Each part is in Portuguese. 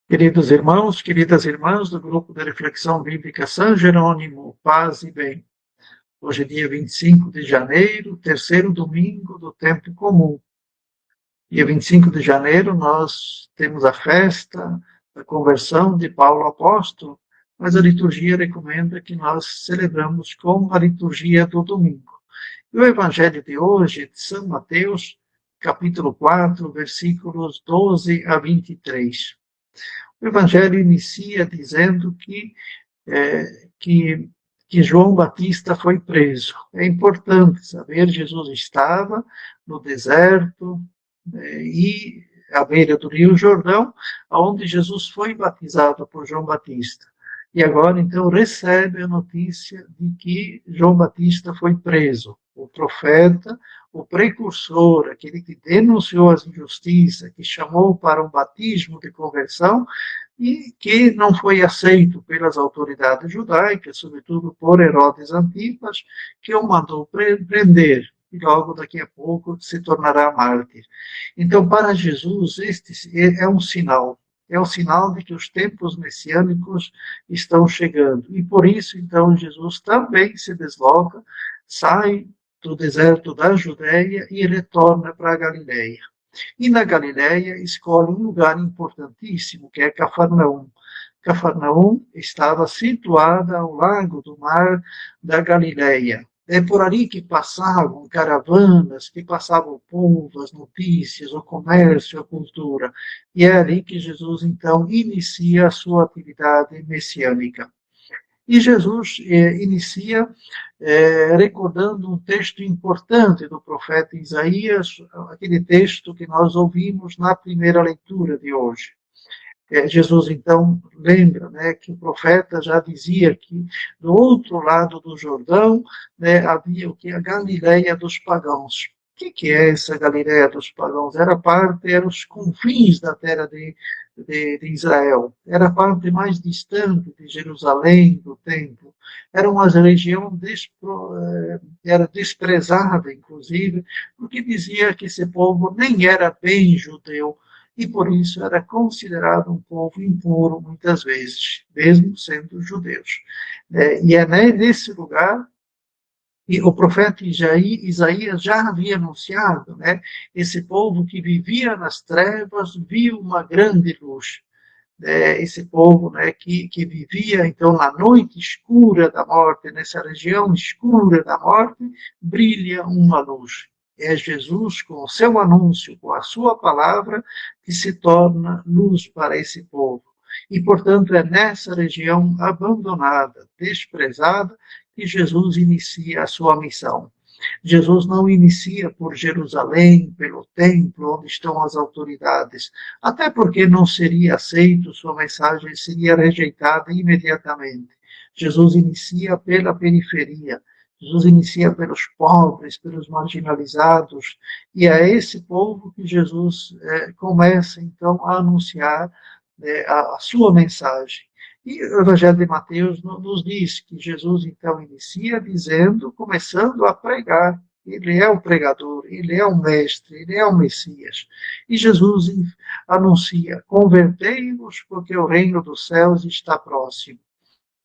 Queridos irmãos, queridas irmãs do grupo de reflexão bíblica São Jerônimo, paz e bem. Hoje é dia 25 de janeiro, terceiro domingo do tempo comum. Dia 25 de janeiro nós temos a festa da conversão de Paulo apóstolo, mas a liturgia recomenda que nós celebramos com a liturgia do domingo. E o evangelho de hoje é de São Mateus, capítulo 4, versículos 12 a 23. O Evangelho inicia dizendo é, que, que João Batista foi preso. É importante saber, Jesus estava no deserto e à beira do Rio Jordão, onde Jesus foi batizado por João Batista. E agora, então, recebe a notícia de que João Batista foi preso. O profeta, o precursor, aquele que denunciou as injustiças, que chamou para um batismo de conversão, e que não foi aceito pelas autoridades judaicas, sobretudo por Herodes Antipas, que o mandou prender e logo daqui a pouco se tornará mártir. Então, para Jesus, este é um sinal de que os tempos messiânicos estão chegando. E por isso, então, Jesus também se desloca, sai do deserto da Judéia e retorna para a Galileia. E na Galiléia escolhe um lugar importantíssimo, que é Cafarnaum. Cafarnaum estava situada ao largo do mar da Galiléia. É por ali que passavam caravanas, que passavam o povo, as notícias, o comércio, a cultura. E é ali que Jesus, então, inicia a sua atividade messiânica. E Jesus inicia recordando um texto importante do profeta Isaías, aquele texto que nós ouvimos na primeira leitura de hoje. Jesus, então, lembra que o profeta já dizia que do outro lado do Jordão havia o que? A Galileia dos pagãos. O que é essa Galileia dos pagãos? Eram os confins da terra de Israel. Era a parte mais distante de Jerusalém, do templo. Era uma região era desprezada, inclusive, porque dizia que esse povo nem era bem judeu, e por isso era considerado um povo impuro muitas vezes, mesmo sendo judeus. E é nesse lugar que o profeta Isaías já havia anunciado, esse povo que vivia nas trevas viu uma grande luz. Esse povo que vivia então na noite escura da morte, nessa região escura da morte, brilha uma luz. É Jesus, com o seu anúncio, com a sua palavra, que se torna luz para esse povo. E, portanto, é nessa região abandonada, desprezada, que Jesus inicia a sua missão. Jesus não inicia por Jerusalém, pelo templo, onde estão as autoridades, até porque não seria aceito, sua mensagem seria rejeitada imediatamente. Jesus inicia pela periferia, Jesus inicia pelos pobres, pelos marginalizados, e é esse povo que Jesus começa então a anunciar a sua mensagem. E o Evangelho de Mateus nos diz que Jesus então inicia dizendo, começando a pregar. Ele é o pregador, ele é o mestre, ele é o Messias. E Jesus anuncia: convertei-vos, porque o reino dos céus está próximo.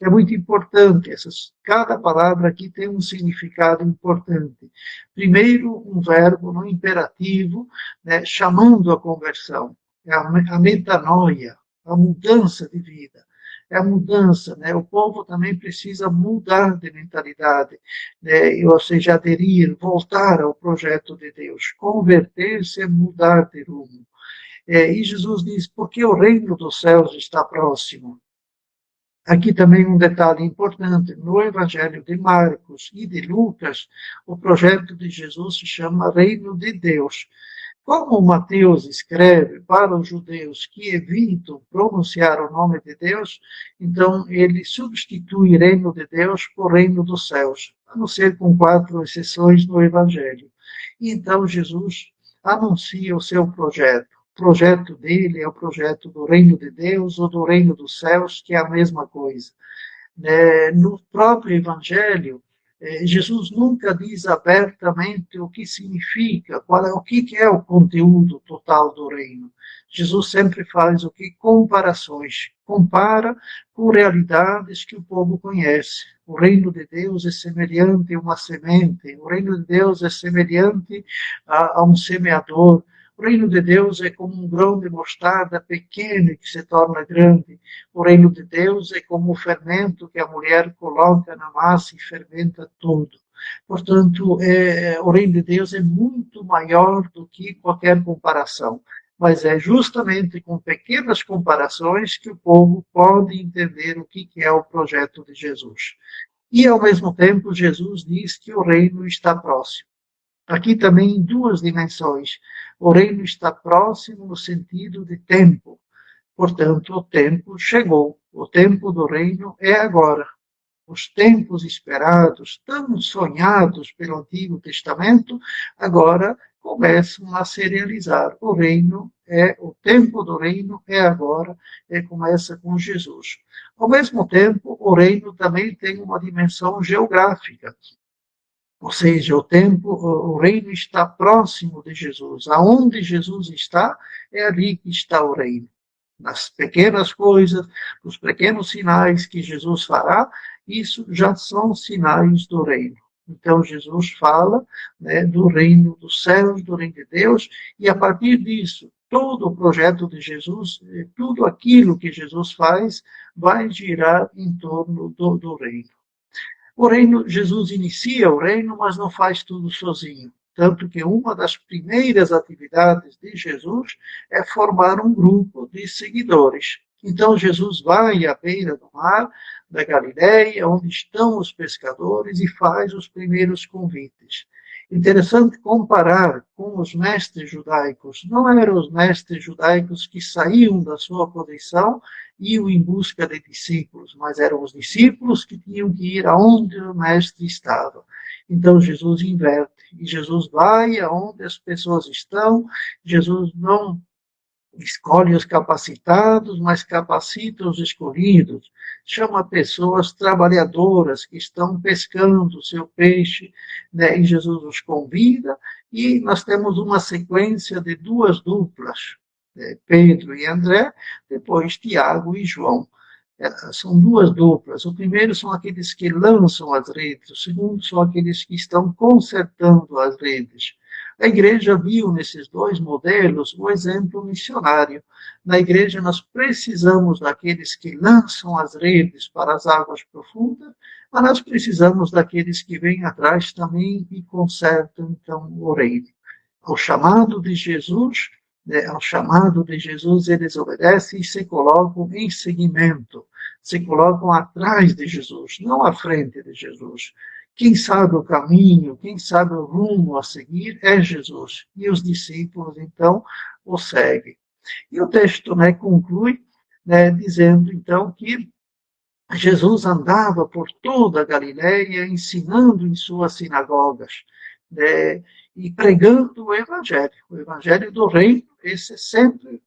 É muito importante, cada palavra aqui tem um significado importante. Primeiro, um verbo no imperativo, chamando a conversão, é a metanoia, a mudança de vida. É a mudança, o povo também precisa mudar de mentalidade, ou seja, aderir, voltar ao projeto de Deus. Converter-se é mudar de rumo. E Jesus diz: porque o reino dos céus está próximo. Aqui também um detalhe importante: no Evangelho de Marcos e de Lucas, o projeto de Jesus se chama Reino de Deus. Como Mateus escreve para os judeus que evitam pronunciar o nome de Deus, então ele substitui Reino de Deus por Reino dos Céus, a não ser com 4 exceções no Evangelho. E então Jesus anuncia o seu projeto. O projeto dele é o projeto do reino de Deus ou do reino dos céus, que é a mesma coisa. No próprio Evangelho, Jesus nunca diz abertamente o que significa, o que é o conteúdo total do reino. Jesus sempre faz o que? Comparações. Compara com realidades que o povo conhece. O reino de Deus é semelhante a uma semente. O reino de Deus é semelhante a um semeador. O reino de Deus é como um grão de mostarda pequeno que se torna grande. O reino de Deus é como o fermento que a mulher coloca na massa e fermenta tudo. Portanto, o reino de Deus é muito maior do que qualquer comparação. Mas é justamente com pequenas comparações que o povo pode entender o que é o projeto de Jesus. E, ao mesmo tempo, Jesus diz que o reino está próximo. Aqui também em duas dimensões. O reino está próximo no sentido de tempo. Portanto, o tempo chegou. O tempo do reino é agora. Os tempos esperados, tão sonhados pelo Antigo Testamento, agora começam a se realizar. O tempo do reino é agora, e começa com Jesus. Ao mesmo tempo, o reino também tem uma dimensão geográfica. Ou seja, o reino está próximo de Jesus. Aonde Jesus está, é ali que está o reino. Nas pequenas coisas, nos pequenos sinais que Jesus fará, isso já são sinais do reino. Então, Jesus fala, né, do reino dos céus, do reino de Deus, e a partir disso, todo o projeto de Jesus, tudo aquilo que Jesus faz, vai girar em torno do reino. O reino, Jesus inicia o reino, mas não faz tudo sozinho. Tanto que uma das primeiras atividades de Jesus é formar um grupo de seguidores. Então Jesus vai à beira do mar da Galileia, onde estão os pescadores, e faz os primeiros convites. Interessante comparar com os mestres judaicos. Não eram os mestres judaicos que saíam da sua posição e iam em busca de discípulos, mas eram os discípulos que tinham que ir aonde o mestre estava. Então Jesus inverte, e Jesus vai aonde as pessoas estão. Jesus não escolhe os capacitados, mas capacita os escolhidos. Chama pessoas trabalhadoras que estão pescando o seu peixe, né? E Jesus os convida, e nós temos uma sequência de duas duplas, Pedro e André, depois Tiago e João. São duas duplas. O primeiro são aqueles que lançam as redes, o segundo são aqueles que estão consertando as redes. A igreja viu nesses dois modelos o exemplo missionário. Na igreja nós precisamos daqueles que lançam as redes para as águas profundas, mas nós precisamos daqueles que vêm atrás também e consertam então o reino. Ao chamado de Jesus, eles obedecem e se colocam em seguimento, se colocam atrás de Jesus, não à frente de Jesus. Quem sabe o caminho, quem sabe o rumo a seguir é Jesus. E os discípulos, então, o seguem. E o texto, né, conclui, né, dizendo, então, que Jesus andava por toda a Galileia, ensinando em suas sinagogas, né, e pregando o Evangelho do Reino. Esse é sempre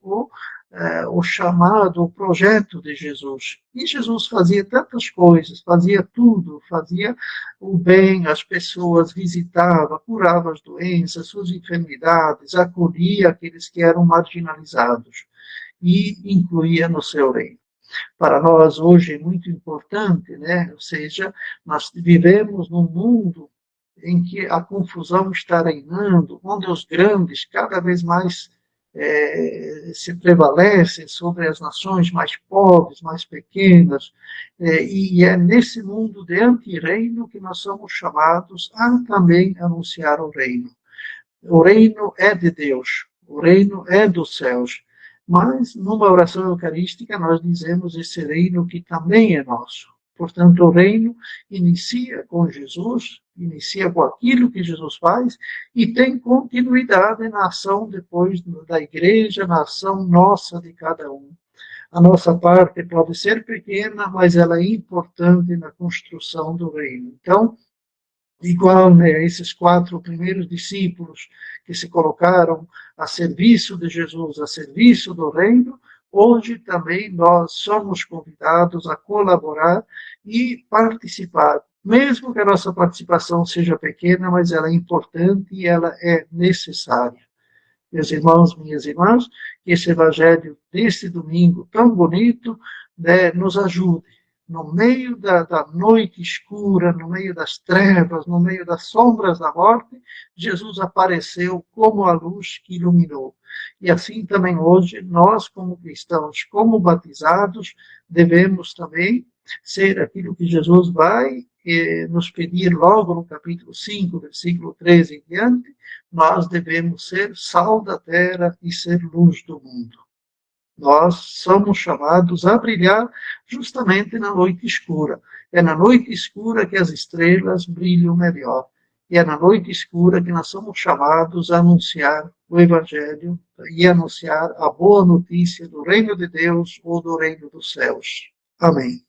o chamado, o projeto de Jesus. E Jesus fazia tantas coisas, fazia tudo, fazia o bem às pessoas, visitava, curava as doenças, suas enfermidades, acolhia aqueles que eram marginalizados e incluía no seu reino. Para nós hoje é muito importante, né? Ou seja, nós vivemos num mundo em que a confusão está reinando, onde os grandes cada vez mais se prevalecem sobre as nações mais pobres, mais pequenas, e é nesse mundo de anti-reino que nós somos chamados a também anunciar o reino. O reino é de Deus, o reino é dos céus, mas numa oração eucarística nós dizemos esse reino que também é nosso. Portanto, o reino inicia com Jesus, inicia com aquilo que Jesus faz e tem continuidade na ação depois da igreja, na ação nossa de cada um. A nossa parte pode ser pequena, mas ela é importante na construção do reino. Então, igual, né, esses 4 primeiros discípulos que se colocaram a serviço de Jesus, a serviço do reino, hoje também nós somos convidados a colaborar e participar Mesmo que a nossa participação seja pequena, mas ela é importante e ela é necessária. Meus irmãos, minhas irmãs, que esse evangelho deste domingo tão bonito, né, nos ajude. No meio da noite escura, no meio das trevas, no meio das sombras da morte, Jesus apareceu como a luz que iluminou. E assim também hoje, nós como cristãos, como batizados, devemos também ser aquilo que Jesus vai nos pedir logo no capítulo 5, versículo 13 em diante. Nós devemos ser sal da terra e ser luz do mundo. Nós somos chamados a brilhar justamente na noite escura. É na noite escura que as estrelas brilham melhor. E é na noite escura que nós somos chamados a anunciar o Evangelho e anunciar a boa notícia do reino de Deus ou do reino dos céus. Amém.